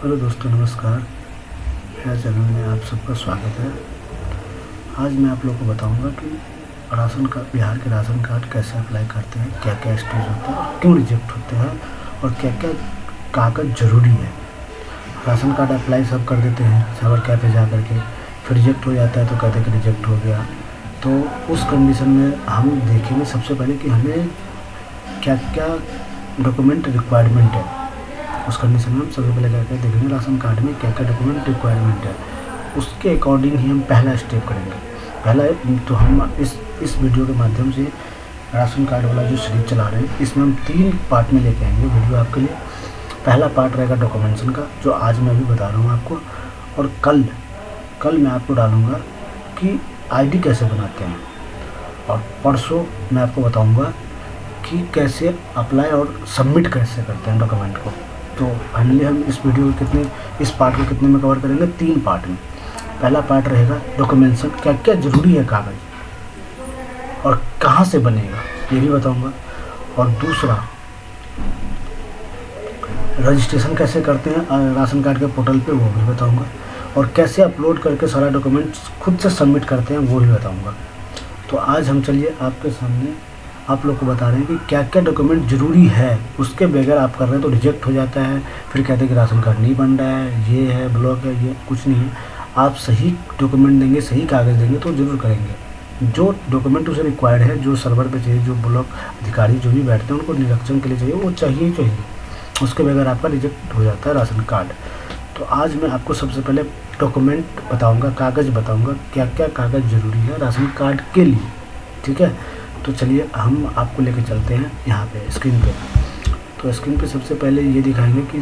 Hello दोस्तों, नमस्कार। मेरा चैनल में आप सबका स्वागत है। आज मैं आप लोगों को बताऊंगा कि बिहार के राशन कार्ड कैसे अप्लाई करते हैं, क्या क्या स्टेज होता है और क्यों रिजेक्ट होते हैं और क्या क्या कागज़ ज़रूरी है। राशन कार्ड अप्लाई सब कर देते हैं सर्वर कैफे जा कर के, फिर रिजेक्ट हो जाता है तो कहते हैं कि रिजेक्ट हो गया। तो उस कंडीशन में हम देखेंगे सबसे पहले कि हमें क्या क्या डॉक्यूमेंट रिक्वायरमेंट है। उस कंडीशन में हम सबसे पहले क्या क्या देखेंगे, राशन कार्ड में क्या क्या डॉक्यूमेंट रिक्वायरमेंट है, उसके अकॉर्डिंग ही हम पहला स्टेप करेंगे। पहला तो हम इस वीडियो के माध्यम से राशन कार्ड वाला जो सीरीज चला रहे हैं, इसमें हम 3 पार्ट में लेके आएंगे वीडियो आपके लिए। पहला पार्ट रहेगा डॉक्यूमेंटेशन का, जो आज मैं अभी बता रहा हूँ आपको, और कल मैं आपको डालूँगा कि आईडी कैसे बनाते हैं, और परसों मैं आपको बताऊँगा कि कैसे अप्लाई और सबमिट कैसे करते हैं डॉक्यूमेंट को। तो फाइनली हम इस पार्ट को कितने में कवर करेंगे, 3 पार्ट में। पहला पार्ट रहेगा डॉक्यूमेंटेशन, क्या क्या ज़रूरी है कागज़ और कहाँ से बनेगा ये भी बताऊंगा, और दूसरा रजिस्ट्रेशन कैसे करते हैं राशन कार्ड के पोर्टल पे वो भी बताऊंगा, और कैसे अपलोड करके सारा डॉक्यूमेंट खुद से सबमिट करते हैं वो भी बताऊंगा। तो आज हम चलिए आपके सामने आप लोग को बता रहे हैं कि क्या क्या डॉक्यूमेंट ज़रूरी है, उसके बगैर आप कर रहे हैं तो रिजेक्ट हो जाता है। फिर कहते हैं कि राशन कार्ड नहीं बन रहा है, ये है ब्लॉक है, ये कुछ नहीं है। आप सही डॉक्यूमेंट देंगे, सही कागज़ देंगे तो ज़रूर करेंगे। जो डॉक्यूमेंट उसे रिक्वायर्ड है, जो सर्वर पे चाहिए, जो ब्लॉक अधिकारी जो भी बैठते हैं उनको निरीक्षण के लिए चाहिए, वो चाहिए ही चाहिए। उसके बगैर आपका रिजेक्ट हो जाता है राशन कार्ड। तो आज मैं आपको सबसे पहले डॉक्यूमेंट बताऊँगा, कागज़ बताऊँगा, क्या क्या कागज़ ज़रूरी है राशन कार्ड के लिए। ठीक है, तो चलिए हम आपको लेके चलते हैं यहाँ पे स्क्रीन पे। तो स्क्रीन पे सबसे पहले ये दिखाएंगे कि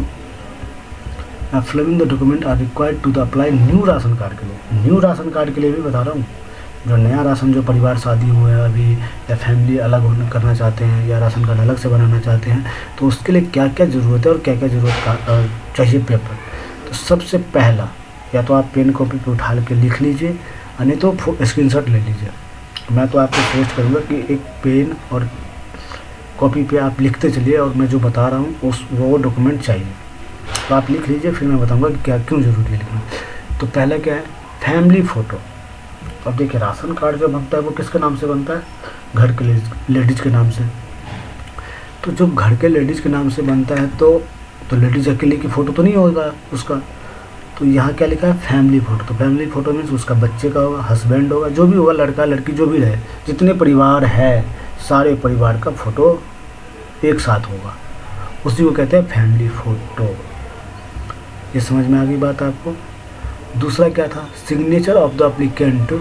following the document are required to the apply new ration card के लिए। न्यू राशन कार्ड के लिए भी बता रहा हूँ, जो नया राशन, जो परिवार शादी हुआ है अभी, या फैमिली अलग करना चाहते हैं, या राशन कार्ड अलग से बनाना चाहते हैं, तो उसके लिए क्या क्या ज़रूरत है और क्या क्या ज़रूरत चाहिए पेपर। तो सबसे पहला, या तो आप पेन कॉपी पे उठा के लिख लीजिए, नहीं तो स्क्रीनशॉट ले लीजिए। मैं तो आपको सजेस्ट करूँगा कि एक पेन और कॉपी पे आप लिखते चलिए, और मैं जो बता रहा हूँ वो डॉक्यूमेंट चाहिए। तो आप लिख लीजिए, फिर मैं बताऊँगा कि क्या क्यों ज़रूरी है लिखना। तो पहला क्या है, फैमिली फ़ोटो। अब देखिए, राशन कार्ड जो बनता है वो किसके नाम से बनता है, घर के लेडीज़ के नाम से। तो जो घर के लेडीज़ के नाम से बनता है तो लेडीज़ अकेले की फ़ोटो तो नहीं होगा उसका। तो यहाँ क्या लिखा है, फैमिली फ़ोटो। तो फैमिली फ़ोटो मीन्स उसका बच्चे का होगा, हस्बैंड होगा, जो भी होगा, लड़का लड़की जो भी रहे, जितने परिवार है सारे परिवार का फ़ोटो एक साथ होगा, उसी को कहते हैं फैमिली फ़ोटो। ये समझ में आ गई बात आपको। दूसरा क्या था, signature of the applicant.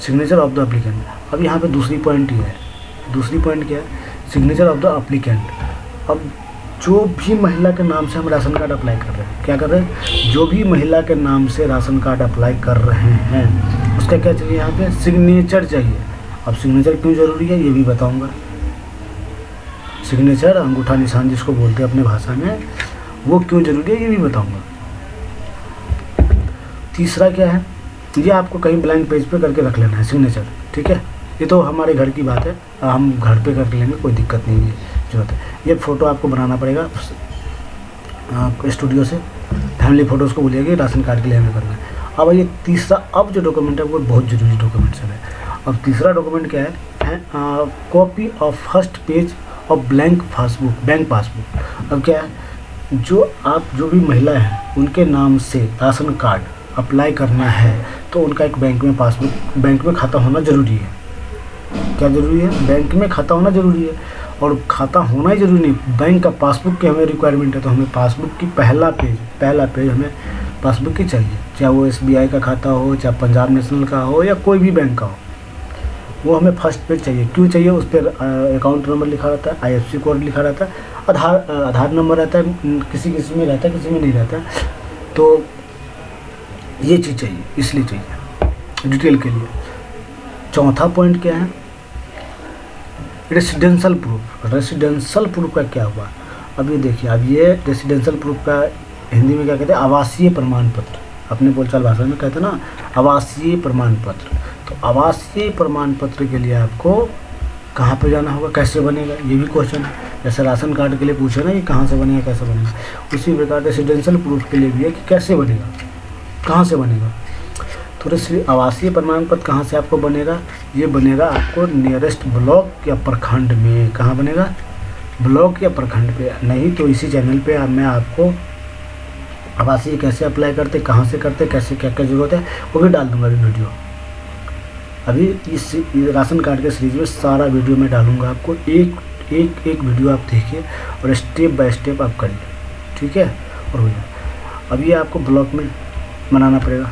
Signature of the applicant. अब यहाँ पे दूसरी पॉइंट ये है, दूसरी पॉइंट क्या है, सिग्नेचर ऑफ द एप्लीकेंट। अब जो भी महिला के नाम से हम राशन कार्ड अप्लाई कर रहे हैं, क्या कर रहे हैं, जो भी महिला के नाम से राशन कार्ड अप्लाई कर रहे हैं, उसका क्या चाहिए, यहाँ पे सिग्नेचर चाहिए। अब सिग्नेचर क्यों ज़रूरी है ये भी बताऊंगा। सिग्नेचर, अंगूठा निशान जिसको बोलते हैं अपने भाषा में, वो क्यों ज़रूरी है ये भी बताऊंगा। तीसरा क्या है, ये आपको कहीं ब्लैंक पेज पे करके रख लेना है सिग्नेचर। ठीक है, ये तो हमारे घर की बात है, हम घर पे कर लेंगे, कोई दिक्कत नहीं है जरूरत है। ये फ़ोटो आपको बनाना पड़ेगा स्टूडियो से, फैमिली फ़ोटोज़ को बोलिएगा राशन कार्ड के लिए हमें करना है। अब ये तीसरा, अब जो डॉक्यूमेंट है वो बहुत ज़रूरी डॉक्यूमेंट है। अब तीसरा डॉक्यूमेंट क्या है, copy of first page of blank passbook, bank passbook. अब क्या है, जो भी महिला है उनके नाम से राशन कार्ड अप्लाई करना है तो उनका एक बैंक में खाता होना ज़रूरी है। क्या ज़रूरी है, बैंक में खाता होना ज़रूरी है। और खाता होना ही ज़रूरी नहीं, बैंक का पासबुक की हमें रिक्वायरमेंट है, तो हमें पासबुक की पहला पेज हमें पासबुक की चाहिए, चाहे वो SBI का खाता हो, चाहे पंजाब नेशनल का हो, या कोई भी बैंक का हो, वो हमें फर्स्ट पेज चाहिए। क्यों चाहिए, उस पर अकाउंट नंबर लिखा रहता है, IFSC कोड लिखा रहता है, आधार नंबर रहता है, किसी में रहता है, किसी में नहीं रहता है। तो ये चीज़ चाहिए, इसलिए चाहिए डिटेल के लिए। चौथा पॉइंट क्या है, रेसिडेंशियल प्रूफ। रेसिडेंशियल प्रूफ का क्या हुआ, अब ये देखिए, अब ये रेसिडेंशियल प्रूफ का हिंदी में क्या कहते हैं, आवासीय प्रमाण पत्र। अपने बोलचाल भाषा में कहते हैं ना, आवासीय प्रमाण पत्र। तो आवासीय प्रमाण पत्र के लिए आपको कहाँ पे जाना होगा, कैसे बनेगा, ये भी क्वेश्चन है। जैसे राशन कार्ड के लिए पूछे ना कि कहाँ से बनेगा, कैसे बनेगा, उसी प्रकार रेसिडेंशियल प्रूफ के लिए भी है कि कैसे बनेगा, कहाँ से बनेगा। तो आवासीय प्रमाण पत्र कहाँ से आपको बनेगा, ये बनेगा आपको नियरेस्ट ब्लॉक या प्रखंड में। कहाँ बनेगा, ब्लॉक या प्रखंड पे। नहीं तो इसी चैनल पे मैं आपको आवासीय कैसे अप्लाई करते, कहाँ से करते, कैसे क्या क्या जरूरत है, वो भी डाल दूंगा अभी वीडियो। अभी इस राशन कार्ड के सीरीज में सारा वीडियो मैं डालूंगा आपको, एक वीडियो आप देखिए और स्टेप बाय स्टेप आप करिए, ठीक है, और हो जाए। अभी आपको ब्लॉक में बनाना पड़ेगा।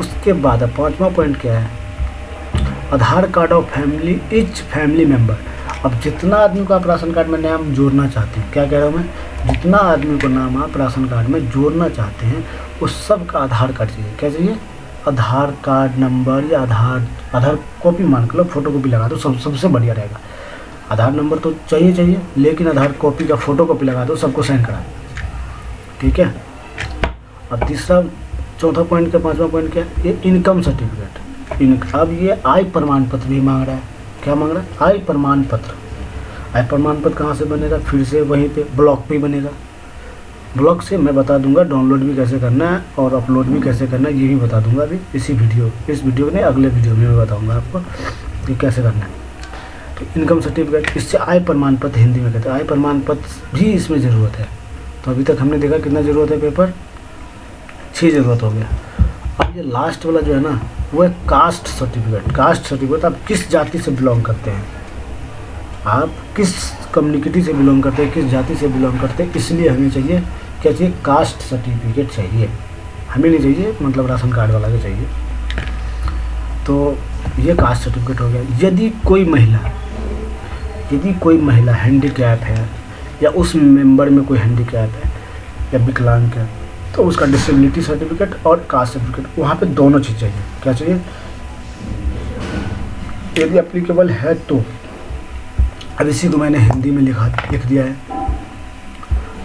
उसके बाद अब 5वां पॉइंट क्या है, Aadhaar card of family each family member. अब जितना आदमी को आप राशन कार्ड में नाम जोड़ना चाहते हैं, क्या कह रहा हूँ मैं, जितना आदमी को नाम आप राशन कार्ड में जोड़ना चाहते हैं उस सब का आधार कार्ड चाहिए। क्या चाहिए, आधार कार्ड नंबर या आधार कॉपी मान लो, फोटो कॉपी लगा दो, सबसे बढ़िया रहेगा। आधार नंबर तो चाहिए, लेकिन आधार कॉपी का फ़ोटो कॉपी लगा दो, सबको साइन करा दो, ठीक है। अब चौथा पॉइंट का 5वां पॉइंट क्या है, ये इनकम सर्टिफिकेट। अब ये आय प्रमाण पत्र भी मांग रहा है। क्या मांग रहा है, आय प्रमाण पत्र। आय प्रमाण पत्र कहाँ से बनेगा, फिर से वहीं पे ब्लॉक पे बनेगा। ब्लॉक से मैं बता दूंगा डाउनलोड भी कैसे करना है और अपलोड भी कैसे करना है, ये भी बता दूंगा अभी इस वीडियो में, अगले वीडियो में मैं बताऊंगा आपको कि कैसे करना है। तो इनकम सर्टिफिकेट, इससे आय प्रमाण पत्र हिंदी में कहते हैं, आय प्रमाण पत्र भी इसमें ज़रूरत है। तो अभी तक हमने देखा कितना ज़रूरत है, पेपर 6 ज़रूरत हो गया। अब ये लास्ट वाला जो है ना, वो है कास्ट सर्टिफिकेट। कास्ट सर्टिफिकेट, आप किस जाति से बिलोंग करते हैं, आप किस कम्युनिटी से बिलोंग करते हैं, किस जाति से बिलोंग करते हैं, इसलिए हमें चाहिए क्या चाहिए, कास्ट सर्टिफिकेट चाहिए। हमें नहीं चाहिए, मतलब राशन कार्ड वाला के चाहिए। तो ये कास्ट सर्टिफिकेट हो गया। यदि कोई महिला हैंडीकैप है या उस मेंबर में कोई हैंडीकैप है या विकलांग है, तो उसका डिसेबिलिटी सर्टिफिकेट और कास्ट सर्टिफिकेट, वहाँ पे दोनों चीज़ चाहिए। क्या चाहिए, यदि एप्लीकेबल है तो। अब इसी को मैंने हिंदी में लिख दिया है।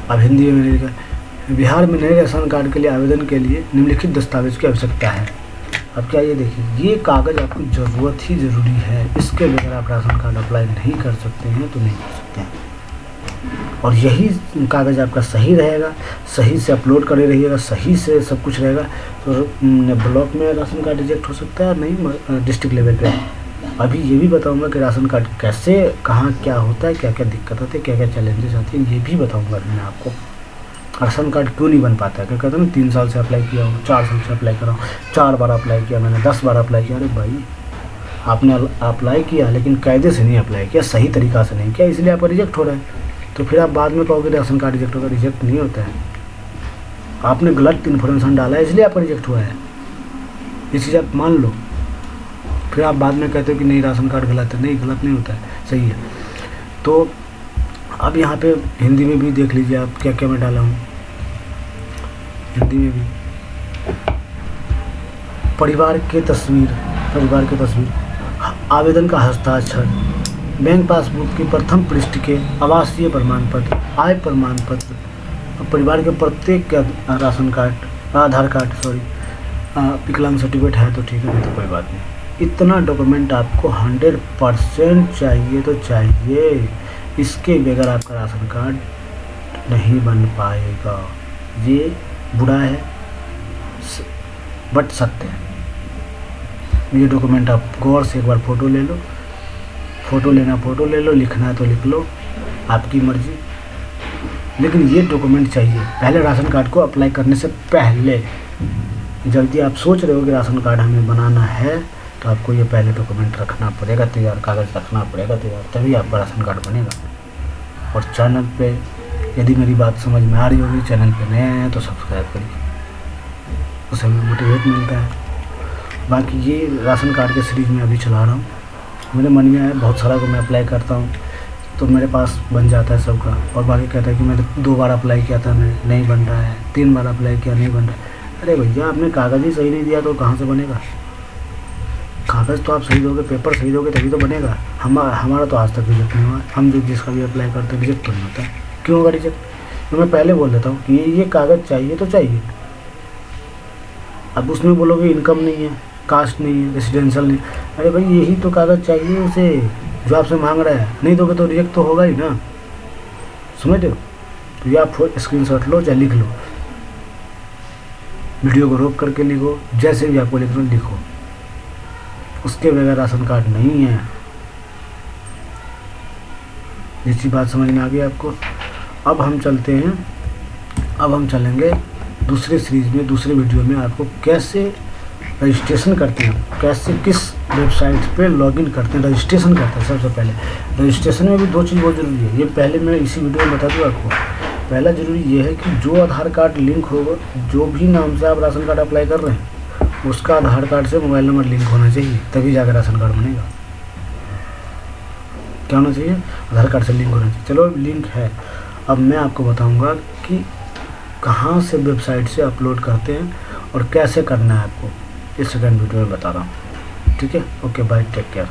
अब हिंदी में लिखा, बिहार में नए राशन कार्ड के लिए आवेदन के लिए निम्नलिखित दस्तावेज की आवश्यकता है। अब क्या, ये देखिए, ये कागज़ आपकी ज़रूरत ही ज़रूरी है। इसके बगैर आप राशन कार्ड अप्लाई नहीं कर सकते हैं, तो नहीं कर सकते हैं। और यही कागज़ आपका सही रहेगा, सही से अपलोड करे रहिएगा, सही से सब कुछ रहेगा, तो ब्लॉक में राशन कार्ड रिजेक्ट हो सकता है, नहीं डिस्ट्रिक्ट लेवल पे। अभी ये भी बताऊंगा कि राशन कार्ड कैसे, कहाँ क्या होता है, क्या क्या दिक्कत होती है, क्या क्या चैलेंजेस आती हैं, ये भी बताऊंगा मैं आपको। राशन कार्ड क्यों नहीं बन पाता है, क्या कहते हैं ना, 3 साल से अप्लाई किया हूँ, 4 साल से अप्लाई कर रहा हूँ, 4 बार अप्लाई किया मैंने, 10 बार अप्लाई किया। अरे भाई, आपने अप्लाई किया लेकिन कायदे से नहीं अप्लाई किया, सही तरीक़ा से नहीं किया, इसलिए आपका रिजेक्ट हो रहा है। तो फिर आप बाद में कहोगे राशन कार्ड रिजेक्ट होगा, रिजेक्ट नहीं होता है। आपने गलत इन्फॉर्मेशन डाला है, इसलिए आपका रिजेक्ट हुआ है, ये चीज़ आप मान लो। फिर आप बाद में कहते हो कि नहीं राशन कार्ड गलत है, नहीं गलत नहीं होता है, सही है। तो अब यहाँ पे हिंदी में भी देख लीजिए आप क्या क्या मैं डाला हूँ। हिंदी में भी परिवार की तस्वीर, आवेदन का हस्ताक्षर, बैंक पासबुक की प्रथम पृष्ठ के आवासीय प्रमाण पत्र, आय प्रमाण पत्र, परिवार के प्रत्येक के राशन कार्ड, आधार कार्ड, विकलांग सर्टिफिकेट है तो ठीक है, नहीं तो कोई बात नहीं। इतना डॉक्यूमेंट आपको 100% चाहिए तो चाहिए। इसके बगैर आपका राशन कार्ड नहीं बन पाएगा। ये बुरा है बट सत्य है। ये डॉक्यूमेंट आप गौर से एक बार फ़ोटो ले लो, फ़ोटो लेना फ़ोटो ले लो, लिखना है तो लिख लो, आपकी मर्ज़ी। लेकिन ये डॉक्यूमेंट चाहिए पहले राशन कार्ड को अप्लाई करने से पहले। जल्दी आप सोच रहे हो कि राशन कार्ड हमें बनाना है, तो आपको ये पहले डॉक्यूमेंट रखना पड़ेगा तैयार, कागज़ रखना पड़ेगा तैयार, तभी आपका राशन कार्ड बनेगा। और चैनल पे यदि मेरी बात समझ में आ रही होगी, चैनल पे नए हैं तो सब्सक्राइब करिए, उससे हमें मोटिवेट मिलता है। बाकी ये राशन कार्ड के सीरीज़ में अभी चला रहा हूँ, मेरे मन में आया बहुत सारा को मैं अप्लाई करता हूँ तो मेरे पास बन जाता है सबका। और बाकी कहता है कि मैंने 2 बार अप्लाई किया था, मैं नहीं बन रहा है, 3 बार अप्लाई किया नहीं बन रहा है। अरे भैया, आपने कागज़ ही सही नहीं दिया तो कहाँ से बनेगा? कागज़ तो आप सही दोगे, पेपर सही दोगे तभी तो बनेगा। हमारा तो आज तक रिजेक्ट नहीं हुआ। हम जो जिसका भी अप्लाई करते हैं रिजेक्ट तो नहीं होता है। क्यों होगा रिजेक्ट? तो मैं पहले बोल देता हूँ कि ये कागज़ चाहिए तो चाहिए। अब उसमें बोलोगे इनकम नहीं है, कास्ट नहीं है, रेसिडेंशियल नहीं, अरे भाई यही तो कागज़ चाहिए उसे। जो आपसे मांग रहा है, नहीं दोगे तो रिजेक्ट तो होगा ही ना, समझ हो। तो ये आप स्क्रीनशॉट लो या लिख लो, वीडियो को रोक करके लिखो, जैसे भी आपको लिखना लिखो, उसके बगैर राशन कार्ड नहीं है। इसी बात समझ में आ गई आपको। अब हम चलते हैं, अब हम चलेंगे दूसरे सीरीज में, दूसरे वीडियो में आपको कैसे रजिस्ट्रेशन करते हैं, कैसे किस वेबसाइट पे लॉगिन करते हैं, रजिस्ट्रेशन करते हैं। सबसे पहले रजिस्ट्रेशन में भी दो चीज़ बहुत ज़रूरी है, ये पहले मैं इसी वीडियो में बता दूँ आपको। पहला ज़रूरी ये है कि जो आधार कार्ड लिंक होगा, जो भी नाम से आप राशन कार्ड अप्लाई कर रहे हैं, उसका आधार कार्ड से मोबाइल नंबर लिंक होना चाहिए, तभी जाकर राशन कार्ड बनेगा। क्या होना चाहिए? आधार कार्ड से लिंक होना चाहिए। चलो लिंक है, अब मैं आपको बताऊंगा कि कहाँ से वेबसाइट से अपलोड करते हैं और कैसे करना है आपको, इस सेकंड वीडियो में बता रहा हूँ। ठीक है, ओके बाय, टेक केयर।